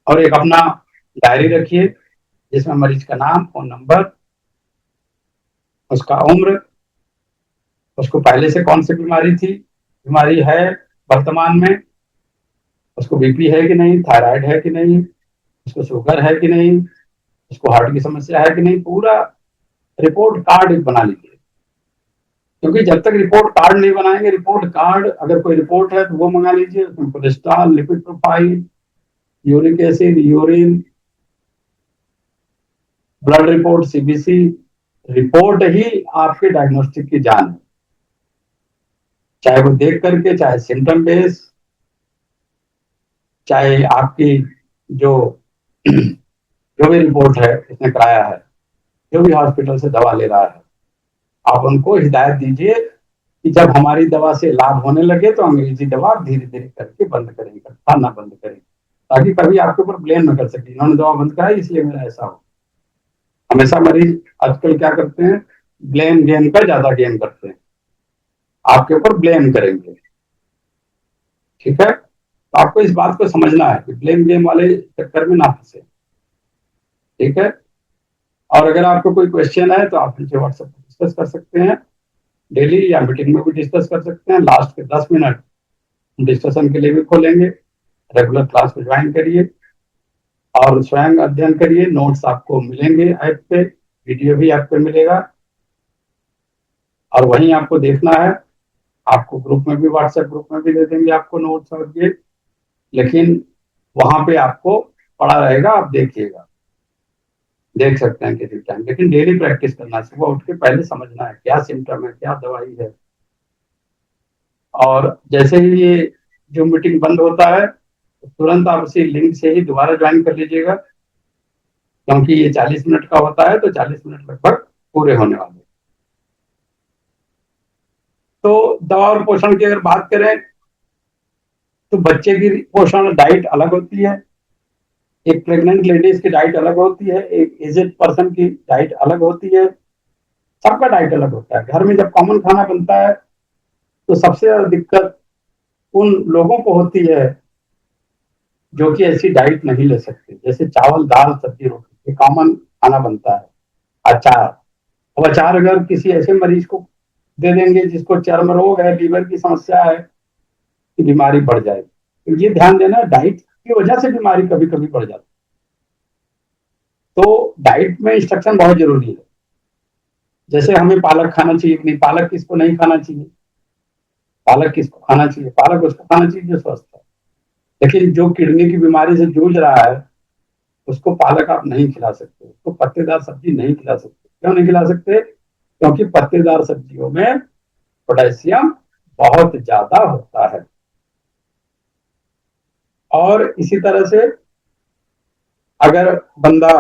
और एक अपना डायरी रखिए जिसमें मरीज का नाम, फोन नंबर, उसका उम्र, उसको पहले से कौन सी बीमारी थी, बीमारी है वर्तमान में, उसको बीपी है कि नहीं, थायराइड है कि नहीं, उसको शुगर है कि नहीं, उसको हार्ट की समस्या है कि नहीं, पूरा रिपोर्ट कार्ड एक बना लीजिए। क्योंकि जब तक रिपोर्ट कार्ड नहीं बनाएंगे, रिपोर्ट कार्ड अगर कोई रिपोर्ट है तो वो मंगा लीजिए, उसमें cholesterol, lipid profile, uric acid, urine, blood report, CBC, report ही आपके डायग्नोस्टिक की जान है। चाहे वो देख करके, चाहे सिम्टम बेस, चाहे आपकी जो जो भी रिपोर्ट है उसने कराया है, जो भी हॉस्पिटल से दवा ले रहा है, आप उनको हिदायत दीजिए कि जब हमारी दवा से लाभ होने लगे तो अंग्रेजी दवा धीरे धीरे करके बंद करें, खाना बंद करें, ताकि कभी आपके ऊपर ब्लेम न कर सके इन्होंने दवा बंद कराई इसलिए मेरा ऐसा हो। हमेशा मरीज आजकल क्या करते हैं, ब्लेम गेम का ज्यादा गेम करते हैं, आपके ऊपर ब्लेम करेंगे। ठीक है, तो आपको इस बात को समझना है कि ब्लेम गेम वाले चक्कर में ना फंसे। ठीक है, और अगर आपको कोई क्वेश्चन है तो आप मुझे व्हाट्सएप पर डिस्कस कर सकते हैं डेली, या मीटिंग में भी डिस्कस कर सकते हैं। लास्ट के 10 मिनट डिस्कशन के लिए भी खोलेंगे। रेगुलर क्लास को ज्वाइन करिए और स्वयं अध्ययन करिए। नोट्स आपको मिलेंगे ऐप पे, वीडियो भी ऐप पे मिलेगा, और वहीं आपको देखना है। आपको ग्रुप में भी, व्हाट्सएप ग्रुप में भी दे देंगे आपको नोट्स और ये, लेकिन वहां पे आपको पड़ा रहेगा, आप देखिएगा, देख सकते हैं किसी टाइम, लेकिन डेली प्रैक्टिस करना है। सुबह उठ के पहले समझना है क्या सिम्टम है, क्या दवाई है। और जैसे ही ये जो मीटिंग बंद होता है तो तुरंत आप उसी लिंक से ही दोबारा ज्वाइन कर लीजिएगा, क्योंकि ये 40 मिनट का होता है तो 40 मिनट लगभग पूरे होने वाले। तो दवा और पोषण की अगर बात करें तो बच्चे की पोषण डाइट अलग होती है, एक प्रेग्नेंट लेडीज की डाइट अलग होती है, एक एजेड पर्सन की डाइट अलग होती है। सबका डाइट अलग होता है। घर में जब कॉमन खाना बनता है तो सबसे ज्यादा दिक्कत उन लोगों को होती है जो कि ऐसी डाइट नहीं ले सकते। जैसे चावल, दाल, सब्जी, रोटी, ये कॉमन खाना बनता है। अचार, अब अचार अगर किसी ऐसे मरीज को दे देंगे जिसको चर्म रोग है, लीवर की समस्या है, कि बीमारी बढ़ जाएगी। तो ये ध्यान देना, डाइट की वजह से बीमारी कभी कभी बढ़ जाती है। तो डाइट में इंस्ट्रक्शन बहुत जरूरी है। जैसे हमें पालक खाना चाहिए कि नहीं, पालक किसको नहीं खाना चाहिए, पालक किसको खाना चाहिए, पालक उसको खाना चाहिए जो स्वस्थ है। लेकिन जो किडनी की बीमारी से जूझ रहा है उसको पालक आप नहीं खिला सकते, उसको पत्तेदार सब्जी नहीं खिला सकते। क्यों नहीं खिला सकते? क्योंकि पत्तेदार सब्जियों में पोटेशियम बहुत ज्यादा होता है। और इसी तरह से अगर बंदा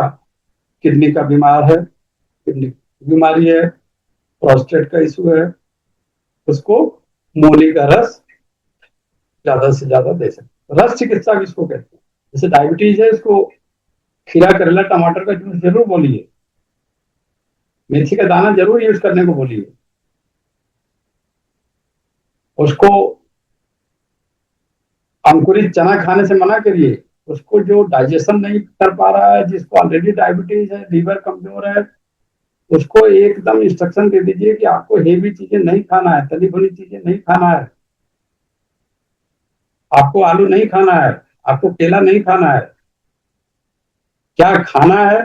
किडनी का बीमार है, किडनी की बीमारी है, प्रोस्टेट का इशू है, उसको मूली का रस ज्यादा से ज्यादा दे सकते। रस चिकित्सा किसको कहते हैं? जैसे डायबिटीज है, इसको खीरा, करेला, टमाटर का जूस जरूर बोलिए, मेथी का दाना जरूर यूज करने को बोलिए। उसको अंकुरित चना खाने से मना करिए। उसको जो डाइजेशन नहीं कर पा रहा है, जिसको ऑलरेडी डायबिटीज है, लीवर कमजोर है, उसको एकदम इंस्ट्रक्शन दे दीजिए कि आपको हेवी चीजें नहीं खाना है, तली भुनी चीजें नहीं खाना है, आपको आलू नहीं खाना है, आपको केला नहीं खाना है। क्या खाना है?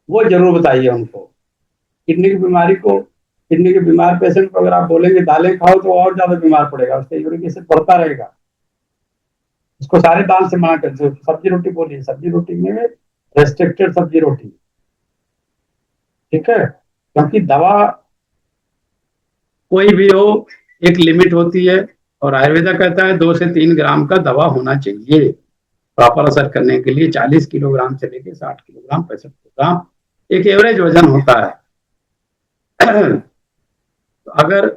वो जरूर बताइए उनको। किडनी की बीमारी को, किडनी के बीमार पेशेंट को अगर आप बोलेंगे दालें खाओ तो और ज्यादा बीमार पड़ेगा, उसका यूरिक एसिड बढ़ता रहेगा। उसको सारे दाल से मना कर दो, सब्जी रोटी बोलिए, सब्जी रोटी में रेस्ट्रिक्टेड सब्जी रोटी, ठीक है। क्योंकि दवा कोई भी हो एक लिमिट होती है, और आयुर्वेदा कहता है 2 से 3 ग्राम का दवा होना चाहिए प्रॉपर असर करने के लिए। 40 किलोग्राम से लेके 60 किलोग्राम, 65 किलोग्राम एक एवरेज वजन होता है। तो अगर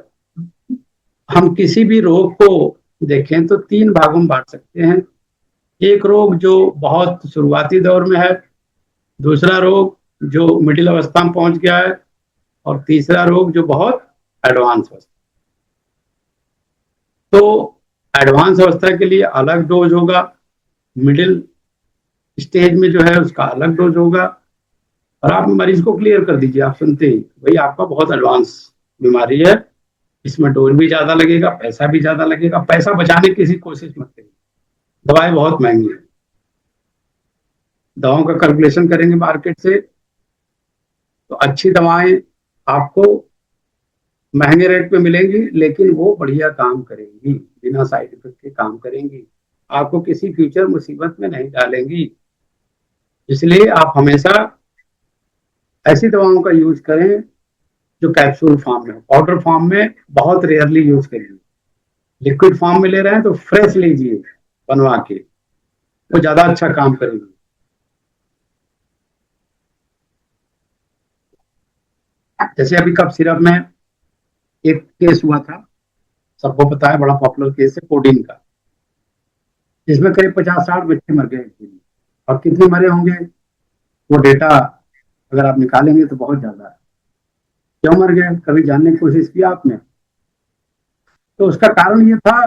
हम किसी भी रोग को देखें तो 3 भागों में बांट सकते हैं। एक रोग जो बहुत शुरुआती दौर में है, दूसरा रोग जो मिडिल अवस्था में पहुंच गया है, और तीसरा रोग जो बहुत एडवांस अवस्था। तो एडवांस अवस्था के लिए अलग डोज होगा, मिडिल स्टेज में जो है उसका अलग डोज होगा। और आप मरीज को क्लियर कर दीजिए, आप सुनते ही भाई आपका बहुत एडवांस बीमारी है, इसमें डोज भी ज्यादा लगेगा, पैसा भी ज्यादा लगेगा। पैसा बचाने की कोशिश मत करिए, दवाएं बहुत महंगी है। दवाओं का कैलकुलेशन करेंगे मार्केट से तो अच्छी दवाएं आपको महंगे रेट पे मिलेंगी, लेकिन वो बढ़िया काम करेंगी, बिना साइड इफेक्ट के काम करेंगी, आपको किसी फ्यूचर मुसीबत में नहीं डालेंगी। इसलिए आप हमेशा ऐसी दवाओं का यूज करें जो कैप्सूल फॉर्म में हो। पाउडर फॉर्म में बहुत रेयरली यूज करिए। लिक्विड फॉर्म में ले रहे हैं तो फ्रेश लीजिए बनवा के, वो ज्यादा अच्छा काम करेगी। जैसे अभी कफ सिरप में एक केस हुआ था, सबको पता है, बड़ा पॉपुलर केस है कोडीन का, जिसमें करीब 50-60 बच्चे मर गए। और कितने मरे होंगे वो डेटा अगर आप निकालेंगे तो बहुत ज्यादा है। क्यों मर गए, कभी जानने की कोशिश की आपने? तो उसका कारण ये था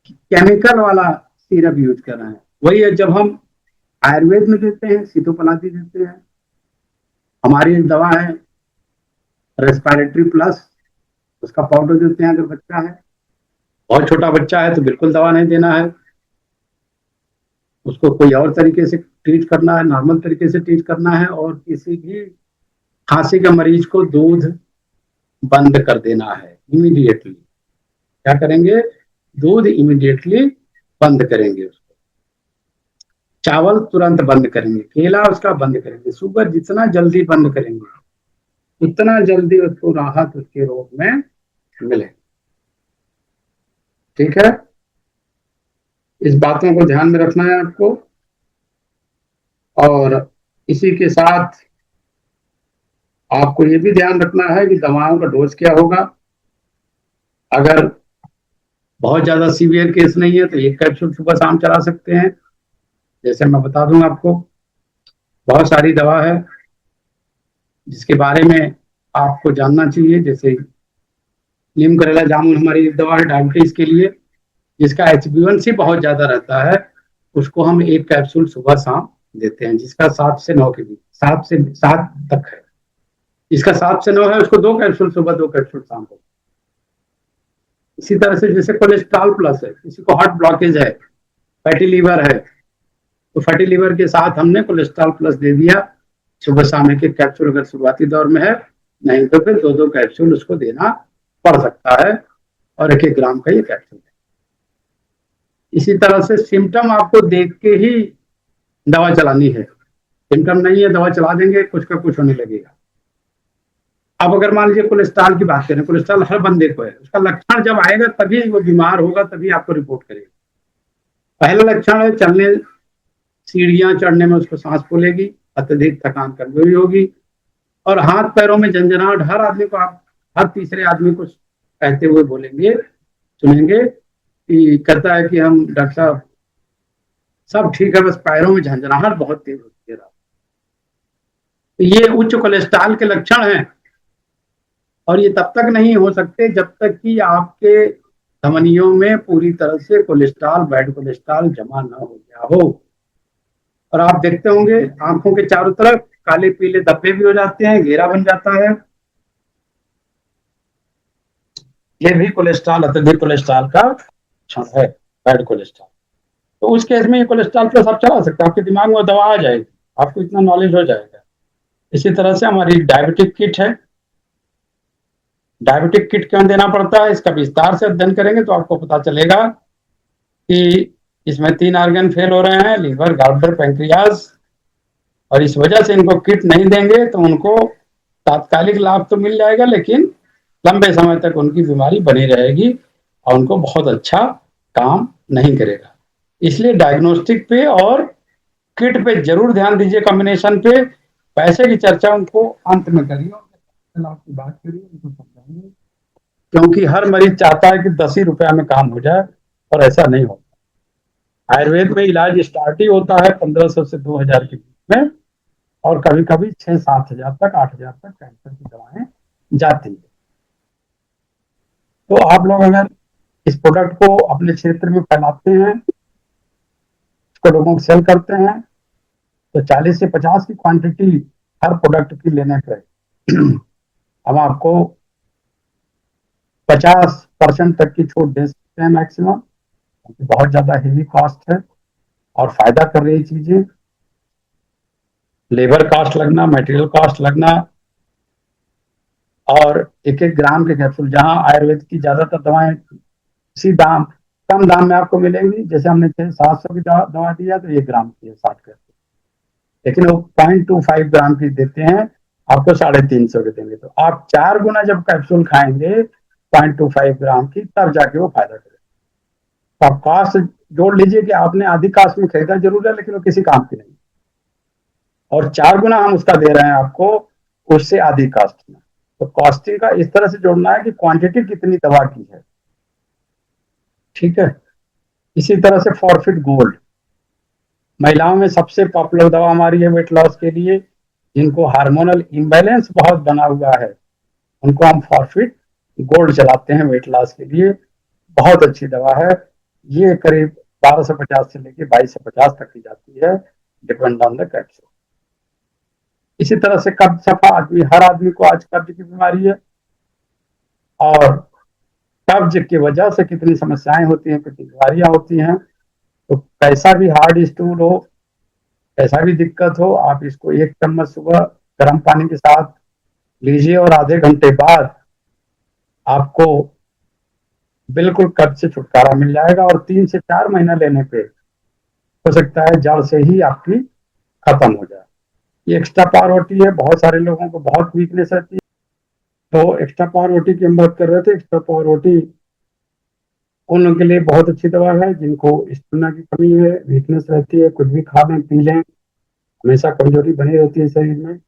कि केमिकल वाला सिरप यूज कर रहे हैं। वही है, जब हम आयुर्वेद में देते हैं सीतोपलाती देते हैं, हमारी एक दवा है रेस्पिरेटरी प्लस, उसका पाउडर देते हैं। अगर बच्चा है, बहुत छोटा बच्चा है, तो बिल्कुल दवा नहीं देना है, उसको कोई और तरीके से ट्रीट करना है, नॉर्मल तरीके से ट्रीट करना है। और किसी भी खांसी के मरीज को दूध बंद कर देना है इमीडिएटली। क्या करेंगे? दूध इमीडिएटली बंद करेंगे, उसको चावल तुरंत बंद करेंगे, केला उसका बंद करेंगे। शुगर जितना जल्दी बंद करेंगे उतना जल्दी उसको राहत उसके रोग में मिले। ठीक है, इस बातों को ध्यान में रखना है आपको। और इसी के साथ आपको ये भी ध्यान रखना है कि दवाओं का डोज क्या होगा। अगर बहुत ज्यादा सीवियर केस नहीं है तो एक कैप्सूल सुबह शाम चला सकते हैं। जैसे मैं बता दूं आपको, बहुत सारी दवा है जिसके बारे में आपको जानना चाहिए। जैसे नीम करेला जामुन हमारी दवा है डायबिटीज के लिए, जिसका HbA1c बहुत ज्यादा रहता है, उसको हम एक कैप्सूल सुबह शाम देते हैं, जिसका 7 से 9 के बीच, 7 से 7 तक है। जिसका 7 से 9 है उसको 2 कैप्सूल सुबह, 2 कैप्सूल शाम को। इसी तरह से जैसे कोलेस्ट्रॉल प्लस है, किसी को हार्ट ब्लॉकेज है, फैटी लीवर है, तो फैटी लीवर के साथ हमने कोलेस्ट्रॉल प्लस दे दिया सुबह शाम एक कैप्सूल, अगर शुरुआती दौर में है। नहीं तो फिर 2-2 कैप्सूल उसको देना पड़ सकता है, और 1-1 ग्राम का ये कैप्सूल है। इसी तरह से सिम्टम आपको देख के ही दवा चलानी है। सिम्टम नहीं है दवा चला देंगे, कुछ का कुछ होने लगेगा। अब अगर मान लीजिए कोलेस्ट्रॉल की बात करें, कोलेस्ट्रॉल हर बंदे को है, उसका लक्षण जब आएगा तभी वो बीमार होगा, तभी आपको रिपोर्ट करेगा। पहला लक्षण है चलने, सीढ़ियां चढ़ने में उसको सांस फूलेगी, अत्यधिक थकान कमजोरी होगी, और हाथ पैरों में झंझनाहट। हर आदमी को, आप हर तीसरे आदमी को कहते हुए बोलेंगे, सुनेंगे कि कहता है कि हम डॉक्टर साहब सब ठीक है, बस पैरों में झंझनाहट बहुत तेज होती है। तो ये उच्च कोलेस्ट्रॉल के लक्षण हैं, और ये तब तक नहीं हो सकते जब तक कि आपके धमनियों में पूरी तरह से कोलेस्ट्रॉल, बैड कोलेस्ट्रॉल जमा न हो गया हो। और आप देखते होंगे आंखों के चारों तरफ काले पीले धब्बे भी हो जाते हैं, घेरा बन जाता है। ये भी कोलेस्ट्रॉल, अत्यधिक कोलेस्ट्रॉल का लक्षण है, बैड कोलेस्ट्रॉल। तो उस केस में ये कोलेस्ट्रॉल प्लस आप चला सकते हैं, आपके दिमाग में दवा आ जाएगी। आपको इतना नॉलेज हो जाएगा। इसी तरह से हमारी डायबिटिक किट है। डायबिटिक किट क्यों देना पड़ता है, इसका विस्तार से अध्ययन करेंगे तो आपको पता चलेगा कि इसमें 3 ऑर्गन फेल हो रहे हैं, लीवर, गॉलब्लैडर, पैंक्रियाज, और इस वजह से इनको किट नहीं देंगे तो उनको तात्कालिक लाभ तो मिल जाएगा, लेकिन लंबे समय तक उनकी बीमारी बनी रहेगी और उनको बहुत अच्छा काम नहीं करेगा। इसलिए डायग्नोस्टिक पे और किट पे जरूर ध्यान दीजिए, कॉम्बिनेशन पे। पैसे की चर्चा उनको अंत में करिए, लाभ की बात करिए, उनको समझाइए, क्योंकि हर मरीज चाहता है कि 10 ही रुपया में काम हो जाए, और ऐसा नहीं होता। आयुर्वेद में इलाज स्टार्ट ही होता है 1500 से 2000 के बीच में, और कभी कभी 6-7 हजार तक, 8 हजार तक कैंसर की दवाएं जाती है। तो आप लोग अगर इस प्रोडक्ट को अपने क्षेत्र में फैलाते हैं, इसको लोगों को सेल करते हैं, तो 40 से 50 की क्वांटिटी हर प्रोडक्ट की लेने पर हम आपको 50% तक की छूट दे सकते हैं मैक्सिमम, क्योंकि बहुत ज्यादा हेवी कॉस्ट है और फायदा कर रही चीजें। लेबर कॉस्ट लगना, मटेरियल कॉस्ट लगना, और एक एक ग्राम के कैप्सूल, जहां आयुर्वेद की ज्यादातर दवाएं उसी दाम, कम दाम में आपको मिलेंगी। जैसे हमने 700 की दवा दी है तो 1 ग्राम की है 60 कैप्सूल, लेकिन वो 0.25 ग्राम की देते हैं, आपको 350 के देंगे। तो आप 4 गुना जब कैप्सूल खाएंगे 0.25 ग्राम की, तब जाके वो फायदा करेगा। तो आप कॉस्ट जोड़ लीजिए कि आपने आधी कॉस्ट में खरीदा जरूर है, लेकिन वो किसी काम की नहीं, और 4 गुना हम उसका दे रहे हैं आपको उससे आधी कॉस्ट में। तो कॉस्टिंग का इस तरह से जोड़ना है कि क्वांटिटी कितनी दवा की है, ठीक है। इसी तरह से फॉरफिट गोल्ड, महिलाओं में सबसे पॉपुलर दवा हमारी है वेट लॉस के लिए, जिनको हार्मोनल इम्बैलेंस बहुत बना हुआ है, उनको हम फॉरफिट गोल्ड चलाते हैं वेट लॉस के लिए। बहुत अच्छी दवा है ये, करीब 1250 से लेकर 2250 तक की जाती है, डिपेंड ऑन द कैप्सूल। इसी तरह से कब्ज सफा, आदमी, हर आदमी को आज कब्ज की बीमारी है, और कब्ज की वजह से कितनी समस्याएं होती हैं, कितनी बीमारियां होती हैं। तो कैसा भी हार्ड स्टूल हो, कैसा भी दिक्कत हो, आप इसको 1 चम्मच सुबह गर्म पानी के साथ लीजिए, और आधे घंटे बाद आपको बिल्कुल कब्ज से छुटकारा मिल जाएगा, और 3 से 4 महीना लेने पे हो सकता है जड़ से ही आपकी खत्म हो जाए। ये एक्स्ट्रा पावर रोटी है, बहुत सारे लोगों को बहुत वीकनेस रहती है। तो एक्स्ट्रा पावर रोटी की हम बात कर रहे थे। एक्स्ट्रा पावर रोटी उन लोगों के लिए बहुत अच्छी दवा है जिनको स्टेमिना की कमी है, वीकनेस रहती है, कुछ भी खा लें पी लें, हमेशा कमजोरी बनी रहती है शरीर में।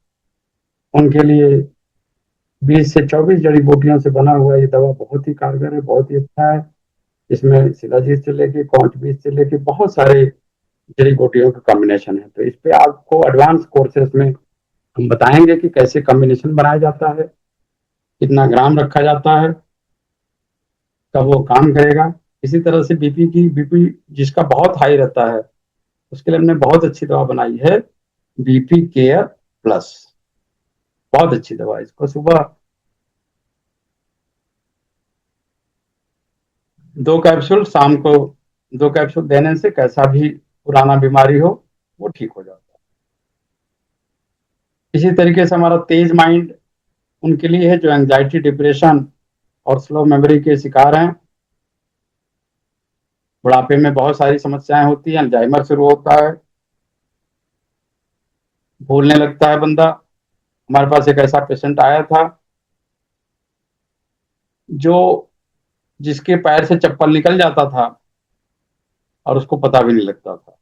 उनके लिए 20 से 24 जड़ी बूटियों से बना हुआ ये दवा बहुत ही कारगर है, बहुत ही अच्छा है। इसमें शिलाजीत से लेके कौच बीज से लेके बहुत सारे जड़ी बूटियों का कॉम्बिनेशन है। तो इस पे आपको एडवांस कोर्सेस में हम बताएंगे कि कैसे कॉम्बिनेशन बनाया जाता है, कितना ग्राम रखा जाता है, कब वो काम करेगा। इसी तरह से बीपी जिसका बहुत हाई रहता है, उसके लिए हमने बहुत अच्छी दवा बनाई है, बीपी केयर प्लस। बहुत अच्छी दवा है, इसको सुबह 2 कैप्सूल, शाम को 2 कैप्सूल देने से कैसा भी पुराना बीमारी हो वो ठीक हो जाता है। इसी तरीके से हमारा तेज माइंड उनके लिए है जो एंजाइटी, डिप्रेशन और स्लो मेमोरी के शिकार हैं। बुढ़ापे में बहुत सारी समस्याएं होती हैं, अल्जाइमर शुरू होता है, भूलने लगता है बंदा। हमारे पास एक ऐसा पेशेंट आया था जो जिसके पैर से चप्पल निकल जाता था और उसको पता भी नहीं लगता था,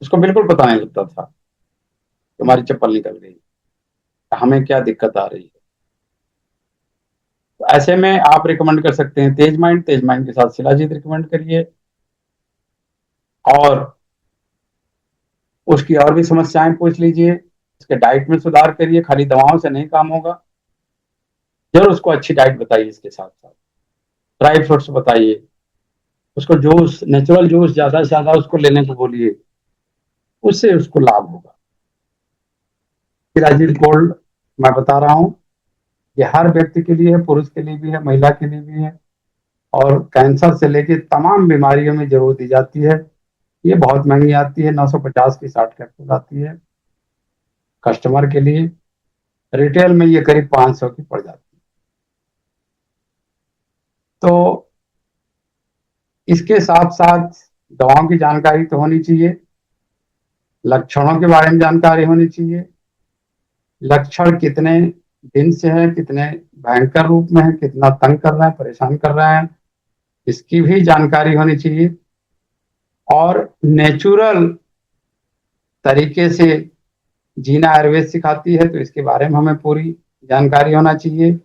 उसको बिल्कुल पता नहीं लगता था कि हमारी चप्पल निकल गई, हमें क्या दिक्कत आ रही है। तो ऐसे में आप रिकमेंड कर सकते हैं तेज माइंड, तेज माइंड के साथ शिलाजीत रिकमेंड करिए, और उसकी और भी समस्याएं पूछ लीजिए। उसके डाइट में सुधार करिए, खाली दवाओं से नहीं काम होगा। जरूर उसको अच्छी डाइट बताइए, इसके साथ साथ ड्राई फ्रूट्स बताइए, उसको जूस, नेचुरल जूस ज्यादा से ज्यादा उसको लेने को बोलिए, उससे उसको लाभ होगा। शिलाजीत गोल्ड मैं बता रहा हूँ, ये हर व्यक्ति के लिए है, पुरुष के लिए भी है, महिला के लिए भी है, और कैंसर से लेकर तमाम बीमारियों में जरूर दी जाती है। ये बहुत महंगी आती है, 950 की 60 कैप्सूल आती है कस्टमर के लिए। रिटेल में ये करीब 500 की पड़ जाती है। तो इसके साथ साथ दवाओं की जानकारी तो होनी चाहिए, लक्षणों के बारे में जानकारी होनी चाहिए, लक्षण कितने दिन से है, कितने भयंकर रूप में है, कितना तंग कर रहा है, परेशान कर रहा है, इसकी भी जानकारी होनी चाहिए। और नेचुरल तरीके से जीना आयुर्वेद सिखाती है, तो इसके बारे में हमें पूरी जानकारी होना चाहिए।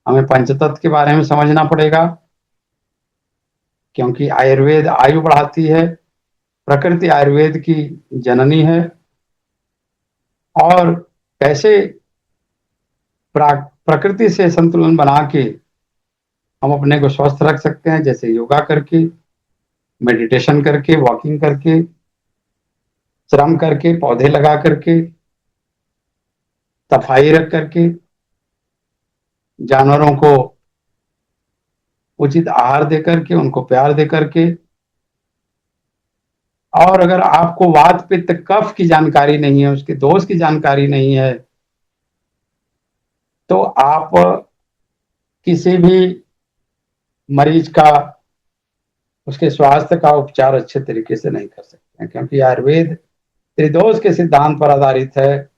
हमें पंचतत्व के बारे में समझना पड़ेगा, क्योंकि आयुर्वेद आयु बढ़ाती है, प्रकृति आयुर्वेद की जननी है। और कैसे प्रकृति से संतुलन बना के हम अपने को स्वस्थ रख सकते हैं, जैसे योगा करके, मेडिटेशन करके, वॉकिंग करके, श्रम करके, पौधे लगा करके, सफाई रख करके, जानवरों को उचित आहार दे करके, उनको प्यार दे करके। और अगर आपको वात पित्त कफ की जानकारी नहीं है, उसके दोष की जानकारी नहीं है, तो आप किसी भी मरीज का, उसके स्वास्थ्य का उपचार अच्छे तरीके से नहीं कर सकते हैं, क्योंकि आयुर्वेद त्रिदोष के सिद्धांत पर आधारित है।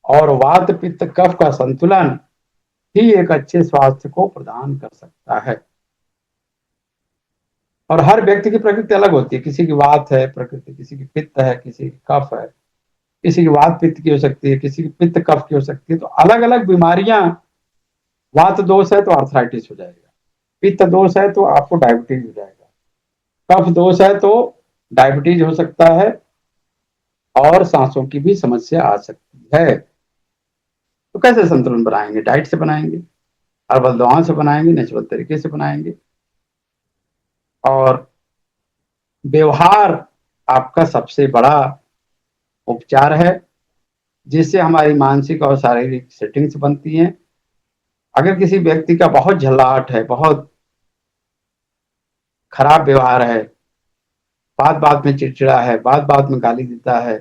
और वात पित्त कफ का संतुलन ही एक अच्छे स्वास्थ्य को प्रदान कर सकता है। और हर व्यक्ति की प्रकृति अलग होती है, किसी की वात है प्रकृति, किसी की पित्त है, किसी की कफ है, किसी की वात पित्त की हो सकती है, किसी की पित्त कफ की हो सकती है। तो अलग अलग बीमारियां, वात दोष है तो आर्थराइटिस हो जाएगा, पित्त दोष है तो आपको डायबिटीज हो जाएगा, कफ दोष है तो डायबिटीज हो सकता है, और सांसों की भी समस्या आ सकती है। तो कैसे संतुलन बनाएंगे? डाइट से बनाएंगे, हर्बल दवाओं से बनाएंगे, नेचुरल तरीके से बनाएंगे। और व्यवहार आपका सबसे बड़ा उपचार है, जिससे हमारी मानसिक और शारीरिक सेटिंग्स बनती हैं। अगर किसी व्यक्ति का बहुत झल्लाहट है, बहुत खराब व्यवहार है, बात बात में चिड़चिड़ा है, बात बात में गाली देता है,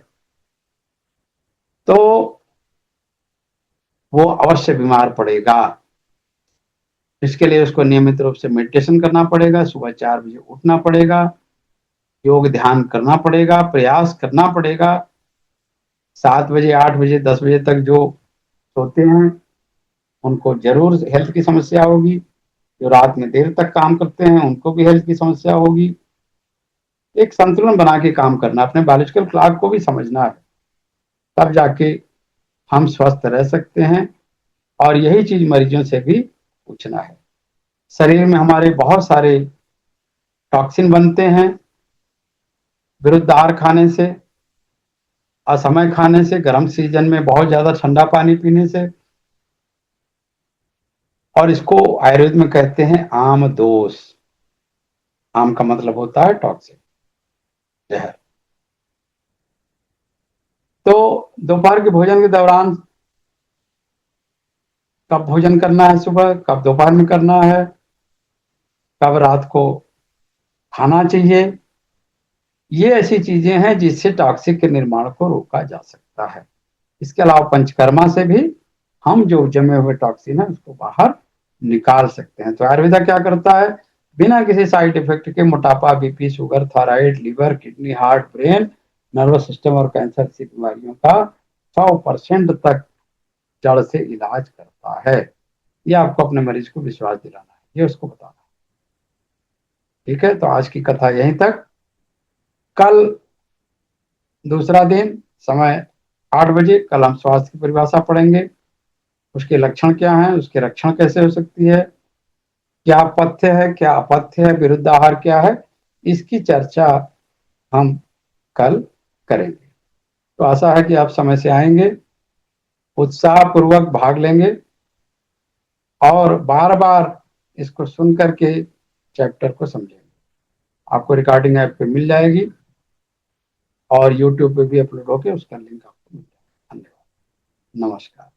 तो वो अवश्य बीमार पड़ेगा। इसके लिए उसको नियमित रूप से मेडिटेशन करना पड़ेगा, सुबह 4 बजे उठना पड़ेगा, योग ध्यान करना पड़ेगा, प्रयास करना पड़ेगा। 7 बजे, 8 बजे, 10 बजे तक जो सोते हैं उनको जरूर हेल्थ की समस्या होगी, जो रात में देर तक काम करते हैं उनको भी हेल्थ की समस्या होगी। एक संतुलन बना के काम करना, अपने बायोलॉजिकल क्लॉक को भी समझना है, तब जाके हम स्वस्थ रह सकते हैं। और यही चीज मरीजों से भी पूछना है। शरीर में हमारे बहुत सारे टॉक्सिन बनते हैं विरुद्ध आहार खाने से, असमय खाने से, गर्म सीजन में बहुत ज्यादा ठंडा पानी पीने से। और इसको आयुर्वेद में कहते हैं आम दोष। आम का मतलब होता है टॉक्सिन, जहर। तो दोपहर के भोजन के दौरान कब भोजन करना है, सुबह कब दोपहर में करना है, कब रात को खाना चाहिए, ये ऐसी चीजें हैं जिससे टॉक्सिक के निर्माण को रोका जा सकता है। इसके अलावा पंचकर्मा से भी हम जो जमे हुए टॉक्सिन है उसको बाहर निकाल सकते हैं। तो आयुर्वेदा क्या करता है? बिना किसी साइड इफेक्ट के मोटापा, BP, sugar, thyroid, liver, kidney, heart, brain, nervous system और कैंसर सी बीमारियों का 100% तक जड़ से इलाज करता है। ये आपको अपने मरीज को विश्वास दिलाना है, ये उसको बताना है। ठीक है, तो आज की कथा यहीं तक। कल दूसरा दिन समय 8 बजे, कल हम स्वास्थ्य की परिभाषा पढ़ेंगे, उसके लक्षण क्या हैं, उसके रक्षण कैसे हो सकती है, क्या पथ्य है, क्या अपथ्य है, विरुद्ध आहार क्या है, इसकी चर्चा हम कल करेंगे। तो आशा है कि आप समय से आएंगे, उत्साह पूर्वक भाग लेंगे और बार बार इसको सुन करके चैप्टर को समझेंगे। आपको रिकॉर्डिंग ऐप पे मिल जाएगी और यूट्यूब पे भी अपलोड होके उसका लिंक आपको मिल जाएगा। धन्यवाद, नमस्कार।